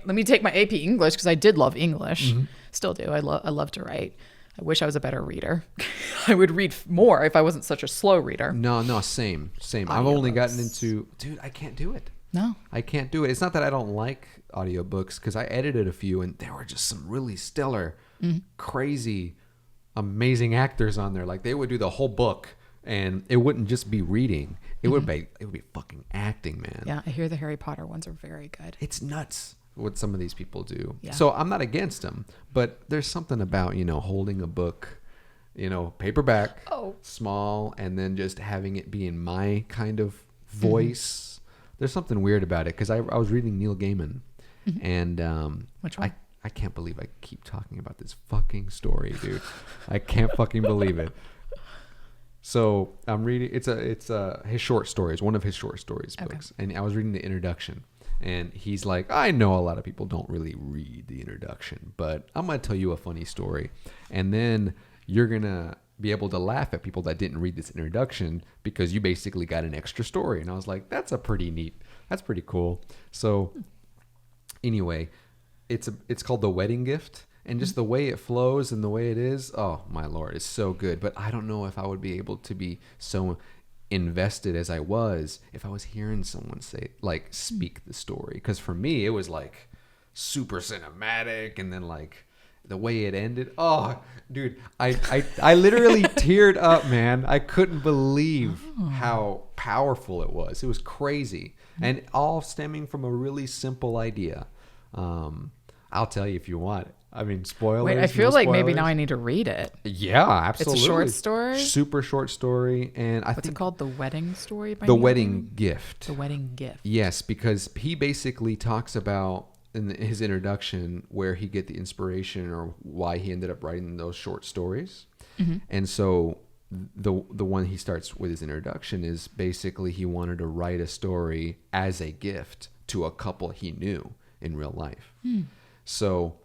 let me take my AP English because I did love English. Still do. I love to write. I wish I was a better reader. I would read more if I wasn't such a slow reader. No, same. I've only gotten into, dude, I can't do it. No. I can't do it. It's not that I don't like audiobooks, because I edited a few and there were just some really stellar, crazy, amazing actors on there. Like they would do the whole book and it wouldn't just be reading. It would be fucking acting, man. Yeah, I hear the Harry Potter ones are very good. It's nuts what some of these people do. Yeah. So I'm not against them, but there's something about, holding a book, paperback, small, and then just having it be in my kind of voice. There's something weird about it, because I was reading Neil Gaiman, and which one? I can't believe I keep talking about this fucking story, dude. I can't fucking believe it. So I'm reading, it's his short stories, one of his short stories books. And I was reading the introduction, and he's like, I know a lot of people don't really read the introduction, but I'm going to tell you a funny story. And then you're going to be able to laugh at people that didn't read this introduction, because you basically got an extra story. And I was like, that's pretty cool. So anyway, it's called The Wedding Gift. And just the way it flows and the way it is, oh my Lord, it's so good. But I don't know if I would be able to be so invested as I was if I was hearing someone speak the story. Because for me, it was like super cinematic, and then like the way it ended. Oh, dude, I literally teared up, man. I couldn't believe how powerful it was. It was crazy, and all stemming from a really simple idea. I'll tell you if you want it. I mean, spoilers. Wait, I feel like maybe now I need to read it. Yeah, absolutely. It's a short story? Super short story. And What's it called? The Wedding Story? The Wedding Gift. The Wedding Gift. Yes, because he basically talks about in his introduction where he get the inspiration or why he ended up writing those short stories. And so the one he starts with his introduction is basically he wanted to write a story as a gift to a couple he knew in real life. So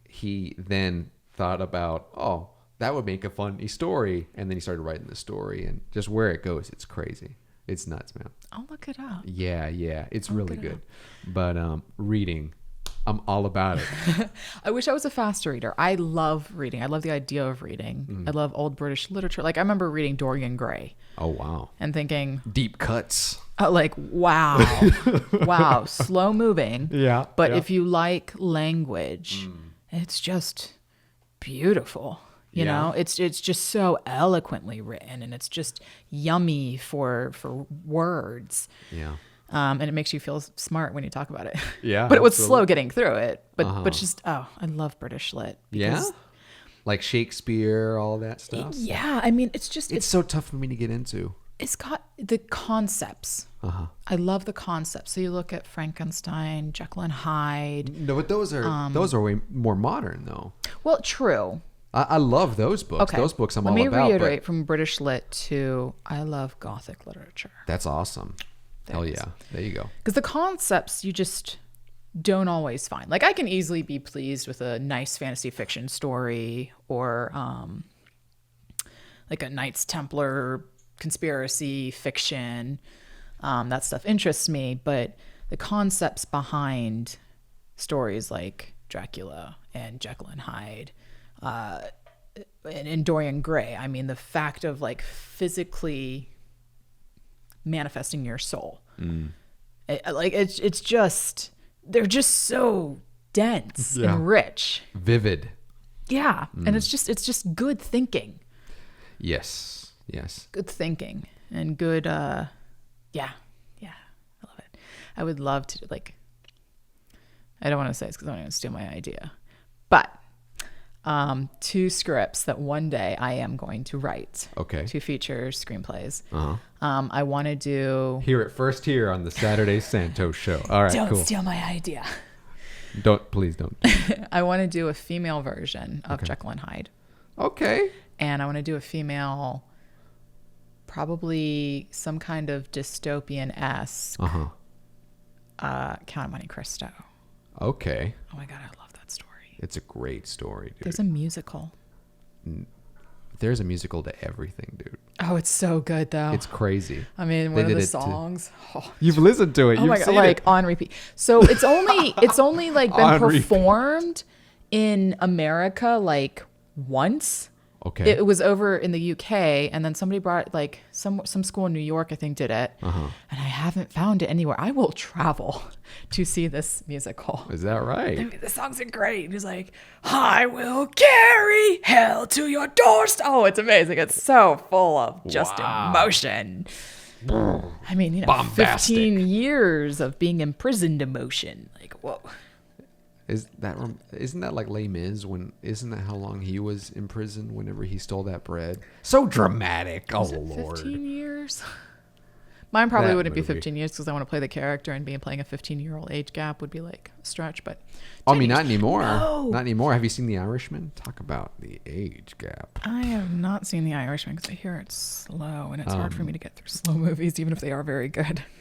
he then thought about, that would make a funny story. And then he started writing the story, and just where it goes, it's crazy. It's nuts, man. I'll look it up. Yeah. It's really good. But reading, I'm all about it. I wish I was a fast reader. I love reading. I love the idea of reading. I love old British literature. Like I remember reading Dorian Gray. Oh, wow. And thinking... Deep cuts. Like, wow. Wow. Slow moving. Yeah. But if you like language... It's just beautiful, you know. It's just so eloquently written, and it's just yummy for words. Yeah. And it makes you feel smart when you talk about it. Yeah. But it was slow getting through it. But just I love British lit. Yeah. Like Shakespeare, all that stuff. Yeah, I mean, it's so tough for me to get into. It's got the concepts. I love the concepts. So you look at Frankenstein, Jekyll and Hyde. No, but those are way more modern, though. Well, true. I love those books. Okay. Those books I'm all about. Let me reiterate from British lit to I love Gothic literature. That's awesome. Hell yeah. There you go. Because the concepts you just don't always find. Like I can easily be pleased with a nice fantasy fiction story or like a Knights Templar conspiracy fiction. That stuff interests me, but the concepts behind stories like Dracula and Jekyll and Hyde and Dorian Gray, I mean, the fact of like physically manifesting your soul, it's just, they're just so dense and rich, vivid. Yeah. And it's just good thinking. Yes. Good thinking and good, yeah, I love it. I would love to, like, I don't want to say this because I don't want to steal my idea, but 2 scripts that one day I am going to write. Okay. 2 feature screenplays. I want to do... Hear it first here on the Saturday Santos show. All right, don't cool. steal my idea. Please don't. I want to do a female version of Jekyll and Hyde. Okay. And I want to do a female... probably some kind of dystopian-esque Count of Monte Cristo. Okay. Oh my God, I love that story. It's a great story, dude. There's a musical. There's a musical to everything, dude. Oh, it's so good though. It's crazy. I mean, They one of did the it songs. You've listened to it. Oh You've my god, seen like it. on repeat. So it's only like been On repeat. performed in America like once. Okay. It was over in the UK, and then somebody brought like some school in New York, I think, did it, and I haven't found it anywhere. I will travel to see this musical. Is that right? I mean, the songs are great. He's like, "I will carry hell to your doorstep." Oh, it's amazing. It's so full of just emotion. I mean, you know, Bombastic. 15 years of being imprisoned emotion. Like, whoa. Isn't that like Les Mis? Isn't that how long he was in prison whenever he stole that bread? So dramatic. Oh Is it Lord. 15 years? Mine probably That wouldn't be movie. 15 years because I want to play the character, and playing a 15-year-old age gap would be like a stretch. But I mean, not anymore. No. Not anymore. Have you seen The Irishman? Talk about the age gap. I have not seen The Irishman because I hear it's slow, and it's hard for me to get through slow movies, even if they are very good.